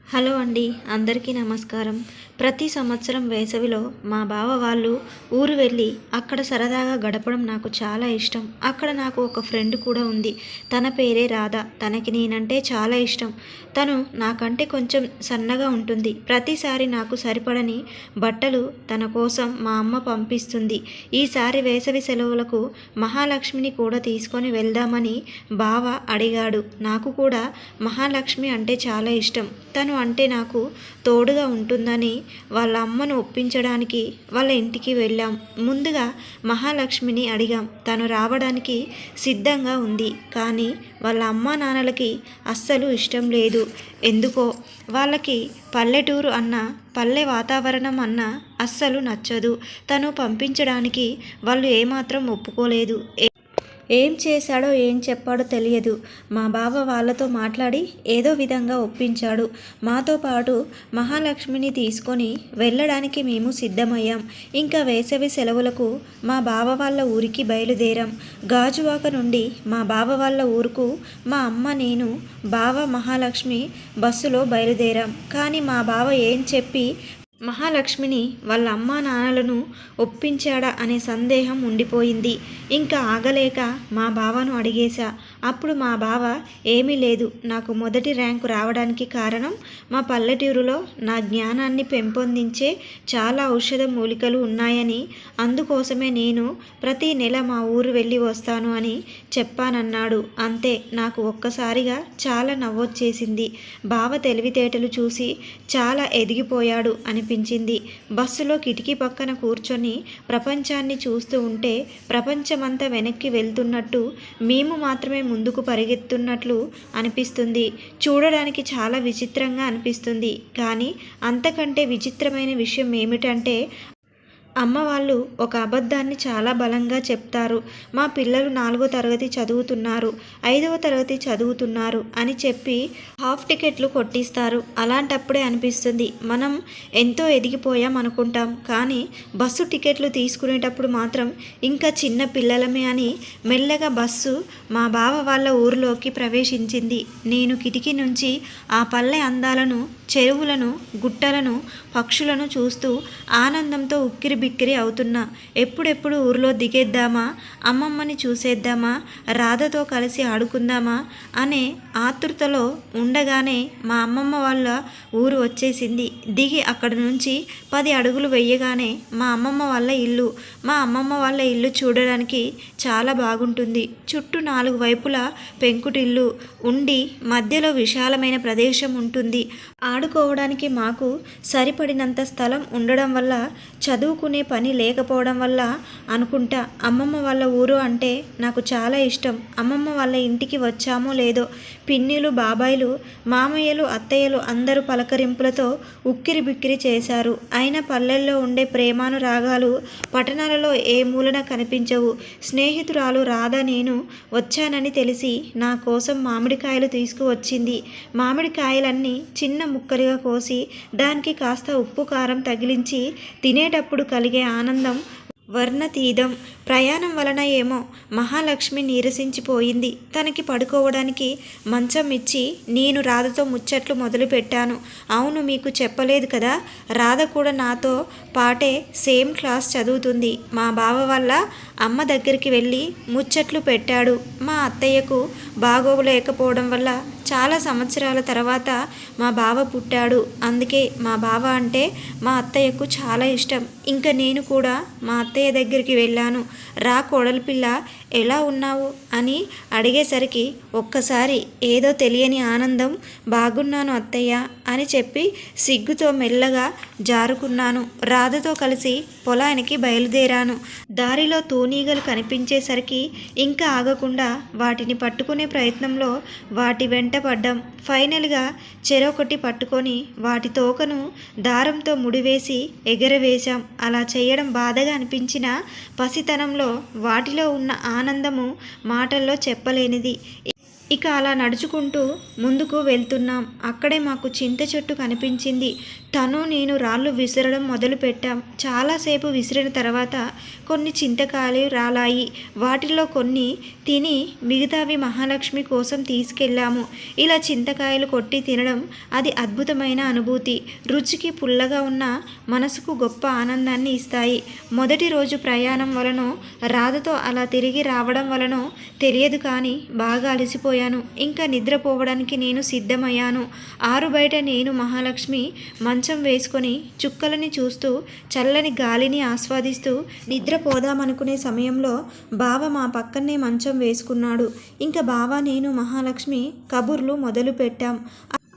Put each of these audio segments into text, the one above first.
Hello అండి, అందరికీ నమస్కారం. ప్రతి సంవత్సరం వేసవిలో మా బావ వాళ్ళు ఊరు వెళ్ళి అక్కడ సరదాగా గడపడం నాకు చాలా ఇష్టం. అక్కడ నాకు ఒక ఫ్రెండ్ కూడా ఉంది. తన పేరే రాధ. తనకి నేనంటే చాలా ఇష్టం. తను నాకంటే కొంచెం సన్నగా ఉంటుంది. ప్రతిసారి నాకు సరిపడని బట్టలు తన కోసం మా అమ్మ పంపిస్తుంది. ఈసారి వేసవి సెలవులకు మహాలక్ష్మిని కూడా తీసుకొని వెళ్దామని బావ అడిగాడు. నాకు కూడా మహాలక్ష్మి అంటే చాలా ఇష్టం. తను అంటే నాకు తోడుగా ఉంటుందని వాళ్ళ అమ్మను ఒప్పించడానికి వాళ్ళ ఇంటికి వెళ్ళాం. ముందుగా మహాలక్ష్మిని అడిగాం. తను రావడానికి సిద్ధంగా ఉంది. కానీ వాళ్ళ అమ్మా నాన్నలకి అస్సలు ఇష్టం లేదు. ఎందుకో వాళ్ళకి పల్లెటూరు అన్న, పల్లె వాతావరణం అన్న అస్సలు నచ్చదు. తను పంపించడానికి వాళ్ళు ఏమాత్రం ఒప్పుకోలేదు. ఏం చేశాడో ఏం చెప్పాడో తెలియదు. మా బావ వాళ్ళతో మాట్లాడి ఏదో విధంగా ఒప్పించాడు. మాతో పాటు మహాలక్ష్మిని తీసుకొని వెళ్ళడానికి మేము సిద్ధమయ్యాం. ఇంకా వేసవి సెలవులకు మా బావ వాళ్ళ ఊరికి బయలుదేరాం. గాజువాక నుండి మా బావ వాళ్ళ ఊరుకు మా అమ్మ, నేను, బావ, మహాలక్ష్మి బస్సులో బయలుదేరాం. కానీ మా బావ ఏం చెప్పి మహాలక్ష్మిని వాళ్ళ అమ్మా నాన్నలను ఒప్పించాడా అనే సందేహం ఉండిపోయింది. ఇంకా ఆగలేక మా బావను అడిగేశా. అప్పుడు మా బావ, ఏమీ లేదు, నాకు మొదటి ర్యాంకు రావడానికి కారణం మా పల్లెటూరులో నా జ్ఞానాన్ని పెంపొందించే చాలా ఔషధ మూలికలు ఉన్నాయని, అందుకోసమే నేను ప్రతి నెల మా ఊరు వెళ్ళి వస్తాను అని చెప్పానన్నాడు. అంతే. నాకు ఒక్కసారిగా చాలా నవ్వొచ్చేసింది. బావ తెలివితేటలు చూసి చాలా ఎదిగిపోయాడు అనిపించింది. బస్సులో కిటికీ పక్కన కూర్చొని ప్రపంచాన్ని చూస్తూ ఉంటే ప్రపంచమంతా వెనక్కి వెళ్తున్నట్టు, మేము మాత్రమే ముందుకు పరిగెత్తున్నట్లు అనిపిస్తుంది. చూడడానికి చాలా విచిత్రంగా అనిపిస్తుంది. కానీ అంతకంటే విచిత్రమైన విషయం ఏమిటంటే, అమ్మ వాళ్ళు ఒక అబద్ధాన్ని చాలా బలంగా చెప్తారు. మా పిల్లలు 4వ తరగతి చదువుతున్నారు, 5వ తరగతి చదువుతున్నారు అని చెప్పి హాఫ్ టికెట్లు కొట్టిస్తారు. అలాంటప్పుడే అనిపిస్తుంది మనం ఎంతో ఎదిగిపోయాం అనుకుంటాం. కానీ బస్సు టికెట్లు తీసుకునేటప్పుడు మాత్రం ఇంకా చిన్న పిల్లలమే అని మెల్లగా బస్సు మా బావ వాళ్ళ ఊరిలోకి ప్రవేశించింది. నేను కిటికీ నుంచి ఆ పల్లె అందాలను, చెరువులను, గుట్టలను, పక్షులను చూస్తూ ఆనందంతో ఉక్కిరి బిక్కిరి అవుతున్నా. ఎప్పుడెప్పుడు ఊరిలో దిగేద్దామా, అమ్మమ్మని చూసేద్దామా, రాధతో కలిసి ఆడుకుందామా అనే ఆతృతలో ఉండగానే మా అమ్మమ్మ వాళ్ళ ఊరు వచ్చేసింది. దిగి అక్కడి నుంచి 10 అడుగులు వేయగానే మా అమ్మమ్మ వాళ్ళ ఇల్లు. మా అమ్మమ్మ వాళ్ళ ఇల్లు చూడడానికి చాలా బాగుంటుంది. చుట్టూ 4 వైపులా పెంకుటిల్లు ఉండి మధ్యలో విశాలమైన ప్రదేశం ఉంటుంది. ఆడుకోవడానికి మాకు సరిపడినంత స్థలం ఉండడం వల్ల, చదువుకునే పని లేకపోవడం వల్ల అనుకుంటా, అమ్మమ్మ వాళ్ళ ఊరు అంటే నాకు చాలా ఇష్టం. అమ్మమ్మ వాళ్ళ ఇంటికి వచ్చామో లేదో పిన్నిలు, బాబాయిలు, మామయ్యలు, అత్తయ్యలు అందరూ పలకరింపులతో ఉక్కిరి బిక్కిరి చేశారు. అయినా పల్లెల్లో ఉండే ప్రేమానురాగాలు పట్టణాలలో ఏ మూలన కనిపించవు. స్నేహితురాలు రాధ నేను వచ్చానని తెలిసి నా కోసం మామిడికాయలు తీసుకువచ్చింది. మామిడికాయలన్నీ చిన్న ముక్కలుగా కోసి దానికి కాస్త ఉప్పు కారం తగిలించి తినేటప్పుడు కలిగే ఆనందం వర్ణతీతం. ప్రయాణం వలన ఏమో మహాలక్ష్మి నీరసించిపోయింది. తనకి పడుకోవడానికి మంచం ఇచ్చి నేను రాధతో ముచ్చట్లు మొదలుపెట్టాను. అవును, మీకు చెప్పలేదు కదా, రాధ కూడా నాతో పాటే సేమ్ క్లాస్ చదువుతుంది. మా బావ వాళ్ళ అమ్మ దగ్గరికి వెళ్ళి ముచ్చట్లు పెట్టాడు. మా అత్తయ్యకు బాగోలేకపోవడం వల్ల చాలా సంవత్సరాల తర్వాత మా బావ పుట్టాడు. అందుకే మా బావ అంటే మా అత్తయ్యకు చాలా ఇష్టం. ఇంకా నేను కూడా మా అత్తయ్య దగ్గరికి వెళ్ళాను. రా కోడలి పిల్ల, ఎలా ఉన్నావు అని అడిగేసరికి ఒక్కసారి ఏదో తెలియని ఆనందం. బాగున్నాను అత్తయ్య అని చెప్పి సిగ్గుతో మెల్లగా జారుకున్నాను. రాధతో కలిసి పొలానికి బయలుదేరాను. దారిలో తూనీగలు కనిపించేసరికి ఇంకా ఆగకుండా వాటిని పట్టుకునే ప్రయత్నంలో వాటి వెంట పడ్డాం. ఫైనల్గా చెరొకటి పట్టుకొని వాటి తోకను దారంతో ముడివేసి ఎగరవేశాం. అలా చేయడం బాధగా అనిపించిన పసితనంలో వాటిలో ఉన్న ఆనందము మాటల్లో చెప్పలేనిది. ఇక అలా నడుచుకుంటూ ముందుకు వెళ్తున్నాం. అక్కడే మాకు చింత చెట్టు కనిపించింది. తను నేను రాళ్ళు విసరడం మొదలుపెట్టాం. చాలాసేపు విసిరిన తర్వాత కొన్ని చింతకాయలు రాలాయి. వాటిలో కొన్ని తిని మిగతావి మహాలక్ష్మి కోసం తీసుకెళ్ళాము. ఇలా చింతకాయలు కొట్టి తినడం అది అద్భుతమైన అనుభూతి. రుచికి పుల్లగా ఉన్న మనసుకు గొప్ప ఆనందాన్ని ఇస్తాయి. మొదటి రోజు ప్రయాణం వలనో రాధతో అలా తిరిగి రావడం వలనో తెలియదు కానీ బాగా అలసిపోయాను. ఇంకా నిద్రపోవడానికి నేను సిద్ధమయ్యాను. ఆరు బయట నేను మహాలక్ష్మి మంచం వేసుకొని చుక్కలని చూస్తూ చల్లని గాలిని ఆస్వాదిస్తూ నిద్రపోదామనుకునే సమయంలో బావ మా పక్కనే మంచం వేసుకున్నాడు. ఇంకా బావ నేను మహాలక్ష్మి కబుర్లు మొదలు పెట్టాం.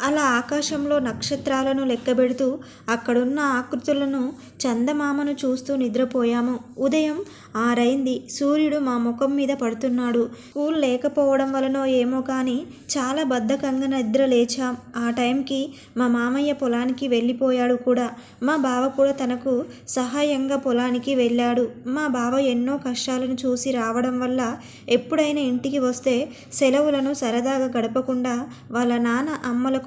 అలా ఆకాశంలో నక్షత్రాలను లెక్కబెడుతూ అక్కడున్న ఆకృతులను చందమామను చూస్తూ నిద్రపోయాము. ఉదయం 6 అయింది. సూర్యుడు మా ముఖం మీద పడుతున్నాడు. స్కూల్ లేకపోవడం వలనో ఏమో కానీ చాలా బద్ధకంగా నిద్ర లేచాం. ఆ టైంకి మా మామయ్య పొలానికి వెళ్ళిపోయాడు కూడా. మా బావ కూడా తనకు సహాయంగా పొలానికి వెళ్ళాడు. మా బావ ఎన్నో కష్టాలను చూసి రావడం వల్ల ఎప్పుడైనా ఇంటికి వస్తే సెలవులను సరదాగా గడపకుండా వాళ్ళ నాన్న అమ్మలకు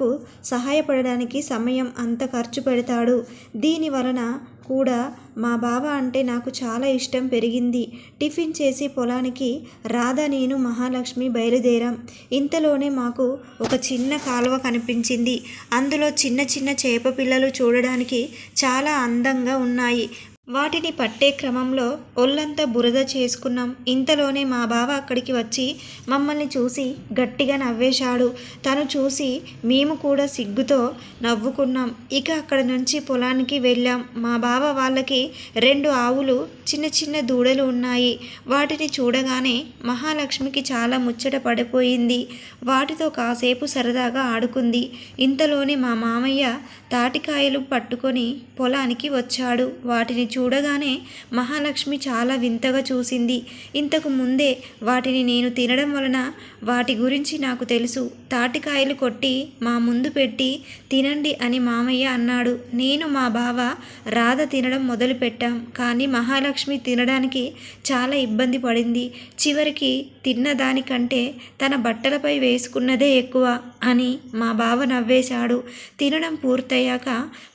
సహాయపడడానికి సమయం అంత ఖర్చు పెడతాడు. దీని వలన కూడా మా బావ అంటే నాకు చాలా ఇష్టం పెరిగింది. టిఫిన్ చేసి పొలానికి రాధ నేను మహాలక్ష్మి బయలుదేరాం. ఇంతలోనే మాకు ఒక చిన్న కాలువ కనిపించింది. అందులో చిన్న చిన్న చేప పిల్లలు చూడడానికి చాలా అందంగా ఉన్నాయి. వాటిని పట్టే క్రమంలో ఒళ్ళంతా బురద చేసుకున్నాం. ఇంతలోనే మా బావ అక్కడికి వచ్చి మమ్మల్ని చూసి గట్టిగా నవ్వేశాడు. తను చూసి మేము కూడా సిగ్గుతో నవ్వుకున్నాం. ఇక అక్కడ నుంచి పొలానికి వెళ్ళాం. మా బావ వాళ్ళకి 2 ఆవులు చిన్న చిన్న దూడలు ఉన్నాయి. వాటిని చూడగానే మహాలక్ష్మికి చాలా ముచ్చట పడిపోయింది. వాటితో కాసేపు సరదాగా ఆడుకుంది. ఇంతలోనే మా మామయ్య తాటికాయలు పట్టుకొని పొలానికి వచ్చాడు. వాటిని చూడగానే మహాలక్ష్మి చాలా వింతగా చూసింది. ఇంతకు ముందే వాటిని నేను తినడం వలన వాటి గురించి నాకు తెలుసు. తాటికాయలు కొట్టి మా ముందు పెట్టి తినండి అని మామయ్య అన్నాడు. నేను మా బావ రాధ తినడం మొదలుపెట్టాం. కానీ మహాలక్ష్మి తినడానికి చాలా ఇబ్బంది పడింది. చివరికి తిన్నదానికంటే తన బట్టలపై వేసుకున్నదే ఎక్కువ అని మా బావ నవ్వేశాడు. తినడం పూర్తయ్యాక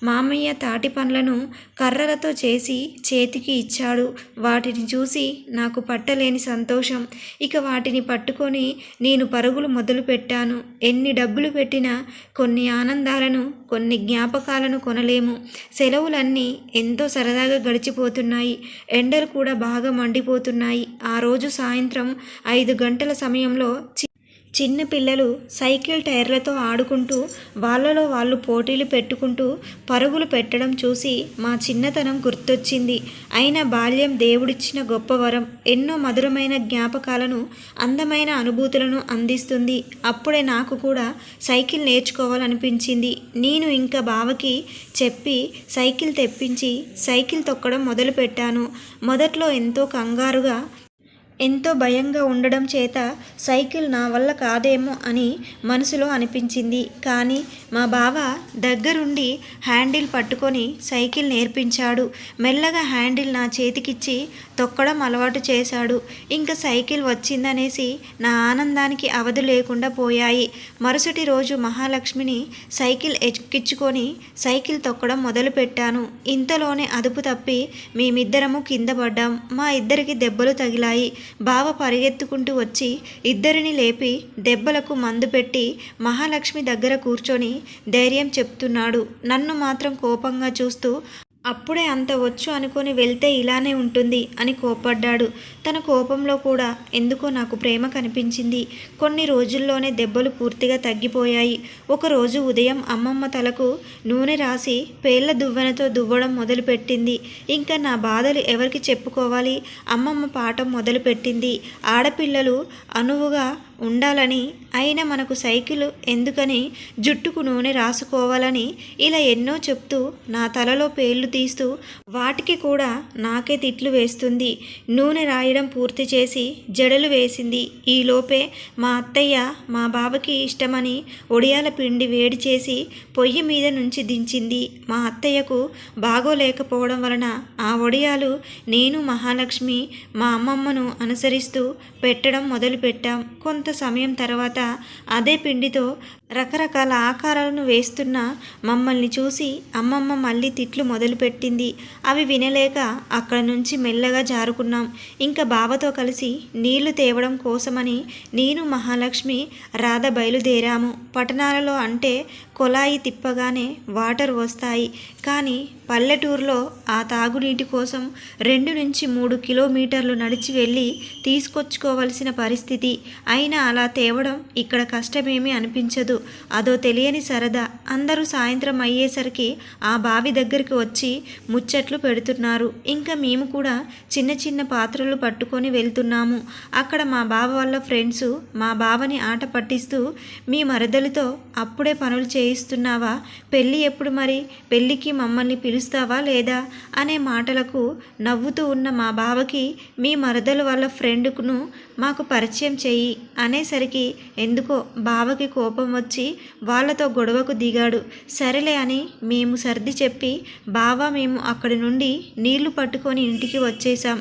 మామయ్య తాటి పండ్లను కర్రలతో చేసి చేతికి ఇచ్చాడు. వాటిని చూసి నాకు పట్టలేని సంతోషం. ఇక వాటిని పట్టుకొని నేను పరుగులు మొదలుపెట్టాను. ఎన్ని డబ్బులు పెట్టినా కొన్ని ఆనందాలను కొన్ని జ్ఞాపకాలను కొనలేము. సెలవులన్నీ ఎంతో సరదాగా గడిచిపోతున్నాయి. ఎండలు కూడా బాగా మండిపోతున్నాయి. ఆ రోజు సాయంత్రం 5 గంటల సమయంలో చిన్న పిల్లలు సైకిల్ టైర్లతో ఆడుకుంటూ వాళ్ళలో వాళ్ళు పోటీలు పెట్టుకుంటూ పరుగులు పెట్టడం చూసి మా చిన్నతనం గుర్తొచ్చింది. అయినా బాల్యం దేవుడిచ్చిన గొప్ప వరం. ఎన్నో మధురమైన జ్ఞాపకాలను అందమైన అనుభూతులను అందిస్తుంది. అప్పుడే నాకు కూడా సైకిల్ నేర్చుకోవాలనిపించింది. నేను ఇంకా బావకి చెప్పి సైకిల్ తెప్పించి సైకిల్ తొక్కడం మొదలుపెట్టాను. మొదట్లో ఎంతో కంగారుగా ఎంతో భయంగా ఉండడం చేత సైకిల్ నా వల్ల కాదేమో అని మనసులో అనిపించింది. కానీ మా బావ దగ్గరుండి హ్యాండిల్ పట్టుకొని సైకిల్ నేర్పించాడు. మెల్లగా హ్యాండిల్ నా చేతికిచ్చి తొక్కడం అలవాటు చేశాడు. ఇంకా సైకిల్ వచ్చిందనేసి నా ఆనందానికి అవధి లేకుండా పోయాయి. మరుసటి రోజు మహాలక్ష్మిని సైకిల్ ఎక్కించుకొని సైకిల్ తొక్కడం మొదలుపెట్టాను. ఇంతలోనే అదుపు తప్పి మేమిద్దరము కింద పడ్డాం. మా ఇద్దరికి దెబ్బలు తగిలాయి. బావ పరిగెత్తుకుంటూ వచ్చి ఇద్దరిని లేపి దెబ్బలకు మందు పెట్టి మహాలక్ష్మి దగ్గర కూర్చొని ధైర్యం చెప్తున్నాడు. నన్ను మాత్రం కోపంగా చూస్తూ అప్పుడే అంత వచ్చు అనుకొని వెళ్తే ఇలానే ఉంటుంది అని కోపడ్డాడు. తన కోపంలో కూడా ఎందుకో నాకు ప్రేమ కనిపించింది. కొన్ని రోజుల్లోనే దెబ్బలు పూర్తిగా తగ్గిపోయాయి. ఒకరోజు ఉదయం అమ్మమ్మ తలకు నూనె రాసి పేళ్ల దువ్వెనతో దువ్వడం మొదలుపెట్టింది. ఇంకా నా బాధలు ఎవరికి చెప్పుకోవాలి? అమ్మమ్మ పాఠం మొదలుపెట్టింది. ఆడపిల్లలు అనువుగా ఉండాలని, అయినా మనకు సైకిల్ ఎందుకని, జుట్టుకు నూనె రాసుకోవాలని ఇలా ఎన్నో చెప్తూ నా తలలో పేర్లు తీస్తూ వాటికి కూడా నాకే తిట్లు వేస్తుంది. నూనె రాయడం పూర్తి చేసి జడలు వేసింది. ఈలోపే మా అత్తయ్య మా బావకి ఇష్టమని ఒడియాల పిండి వేడి చేసి పొయ్యి మీద నుంచి దించింది. మా అత్తయ్యకు బాగోలేకపోవడం వలన ఆ ఒడియాలు నేను మహాలక్ష్మి మా అమ్మమ్మను అనుసరిస్తూ పెట్టడం మొదలుపెట్టాం. కొంత కొంత సమయం తర్వాత అదే పిండితో రకరకాల ఆకారాలను వేస్తున్న మమ్మల్ని చూసి అమ్మమ్మ మళ్ళీ తిట్లు మొదలుపెట్టింది. అవి వినలేక అక్కడ నుంచి మెల్లగా జారుకున్నాం. ఇంకా బావతో కలిసి నీళ్లు తేవడం కోసమని నేను, మహాలక్ష్మి, రాధ బయలుదేరాము. పట్టణాలలో అంటే కొలాయి తిప్పగానే వాటర్ వస్తాయి, కానీ పల్లెటూరులో ఆ తాగునీటి కోసం 2 నుంచి 3 కిలోమీటర్లు నడిచి వెళ్ళి తీసుకొచ్చుకోవలసిన పరిస్థితి. అయినా అలా తేవడం ఇక్కడ కష్టమేమీ అనిపించదు. అదో తెలియని సరదా. అందరూ సాయంత్రం అయ్యేసరికి ఆ బావి దగ్గరికి వచ్చి ముచ్చట్లు పెడుతున్నారు. ఇంకా మేము కూడా చిన్న చిన్న పాత్రలు పట్టుకొని వెళ్తున్నాము. అక్కడ మా బావ వాళ్ళ ఫ్రెండ్స్ మా బావని ఆట పట్టిస్తూ, మీ మరదలితో అప్పుడే పనులు చేయిస్తున్నావా, పెళ్ళి ఎప్పుడు మరి, పెళ్ళికి మమ్మల్ని పిలుస్తావా లేదా అనే మాటలకు నవ్వుతూ ఉన్న మా బావకి మీ మరదలు వాళ్ళ ఫ్రెండ్కును మాకు పరిచయం చెయ్యి అనేసరికి ఎందుకో బావకి కోపం వచ్చి వాళ్ళతో గొడవకు దిగాడు. సరేలే అని మేము సర్ది చెప్పి బావ మేము అక్కడి నుండి నీళ్లు పట్టుకొని ఇంటికి వచ్చేసాం.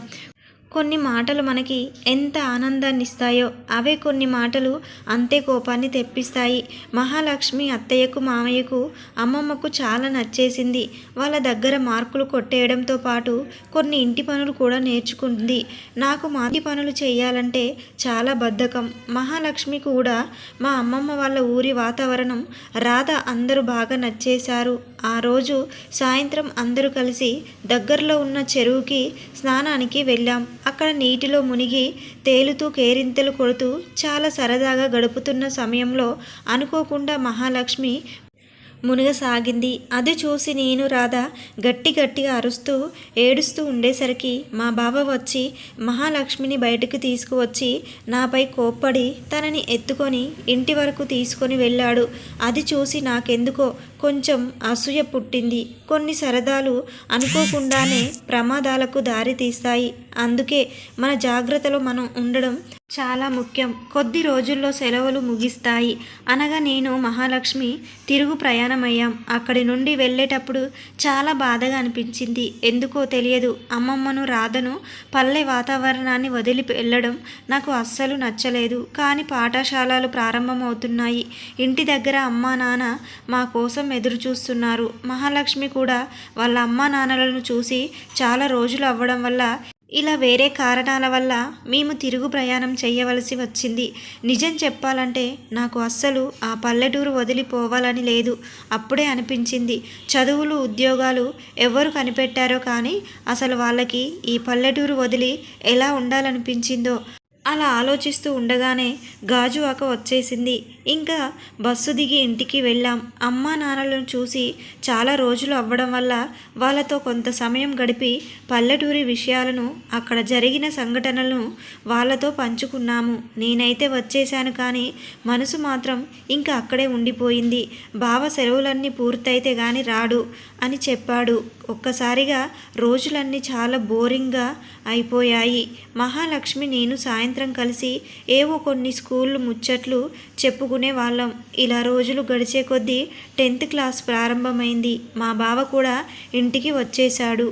కొన్ని మాటలు మనకి ఎంత ఆనందాన్ని ఇస్తాయో అవే కొన్ని మాటలు అంతే కోపాన్ని తెప్పిస్తాయి. మహాలక్ష్మి అత్తయ్యకు, మామయ్యకు, అమ్మమ్మకు చాలా నచ్చేసింది. వాళ్ళ దగ్గర మార్కులు కొట్టేయడంతో పాటు కొన్ని ఇంటి పనులు కూడా నేర్చుకుంది. నాకు మా ఇంటి పనులు చేయాలంటే చాలా బద్ధకం. మహాలక్ష్మి కూడా మా అమ్మమ్మ వాళ్ళ ఊరి వాతావరణం, రాధ అందరూ బాగా నచ్చేశారు. ఆ రోజు సాయంత్రం అందరూ కలిసి దగ్గరలో ఉన్న చెరువుకి స్నానానికి వెళ్ళాం. అక్కడ నీటిలో మునిగి తేలుతూ కేరింతలు కొడుతూ చాలా సరదాగా గడుపుతున్న సమయంలో అనుకోకుండా మహాలక్ష్మి మునగసాగింది. అది చూసి నేను, రాధ గట్టిగా అరుస్తూ ఏడుస్తూ ఉండేసరికి మా బావ వచ్చి మహాలక్ష్మిని బయటకు తీసుకువచ్చి నాపై కోప్పడి తనని ఎత్తుకొని ఇంటి వరకు తీసుకొని వెళ్ళాడు. అది చూసి నాకెందుకో కొంచెం అసూయ పుట్టింది. కొన్ని సరదాలు అనుకోకుండానే ప్రమాదాలకు దారి తీస్తాయి. అందుకే మన జాగ్రత్తలో మనం ఉండడం చాలా ముఖ్యం. కొద్ది రోజుల్లో సెలవులు ముగిస్తాయి అనగా నేను, మహాలక్ష్మి తిరుగు ప్రయాణమయ్యాం. అక్కడి నుండి వెళ్ళేటప్పుడు చాలా బాధగా అనిపించింది. ఎందుకో తెలియదు. అమ్మమ్మను, రాధను, పల్లె వాతావరణాన్ని వదిలి వెళ్ళడం నాకు అస్సలు నచ్చలేదు. కానీ పాఠశాలలు ప్రారంభమవుతున్నాయి. ఇంటి దగ్గర అమ్మా నాన్న మా కోసం ఎదురు చూస్తున్నారు. మహాలక్ష్మి కూడా వాళ్ళ అమ్మా నాన్నలను చూసి చాలా రోజులు అవ్వడం వల్ల, ఇలా వేరే కారణాల వల్ల మేము తిరుగు ప్రయాణం చేయవలసి వచ్చింది. నిజం చెప్పాలంటే నాకు అస్సలు ఆ పల్లెటూరు వదిలిపోవాలని లేదు. అప్పుడే అనిపించింది, చదువులు, ఉద్యోగాలు ఎవరు కనిపెట్టారో కానీ అసలు వాళ్ళకి ఈ పల్లెటూరు వదిలి ఎలా ఉండాలనిపించిందో. అలా ఆలోచిస్తూ ఉండగానే గాజువాక వచ్చేసింది. ఇంకా బస్సు దిగి ఇంటికి వెళ్ళాం. అమ్మా నాన్నలను చూసి చాలా రోజులు అవ్వడం వల్ల వాళ్ళతో కొంత సమయం గడిపి పల్లెటూరి విషయాలను, అక్కడ జరిగిన సంఘటనలను వాళ్ళతో పంచుకున్నాము. నేనైతే వచ్చేశాను, కానీ మనసు మాత్రం ఇంకా అక్కడే ఉండిపోయింది. బావ సెలవులన్నీ పూర్తయితే గాని రాడు అని చెప్పాడు. ఒక్కసారిగా రోజులన్నీ చాలా బోరింగ్గా అయిపోయాయి. మహాలక్ష్మి, నేను సాయంత్రం కలిసి ఏవో కొన్ని స్కూళ్ళు ముచ్చట్లు చెప్పుకునే వాళ్ళం. ఇలా రోజులు గడిచే కొద్దీ 10th క్లాస్ ప్రారంభమైంది. మా బావ కూడా ఇంటికి వచ్చేశాడు.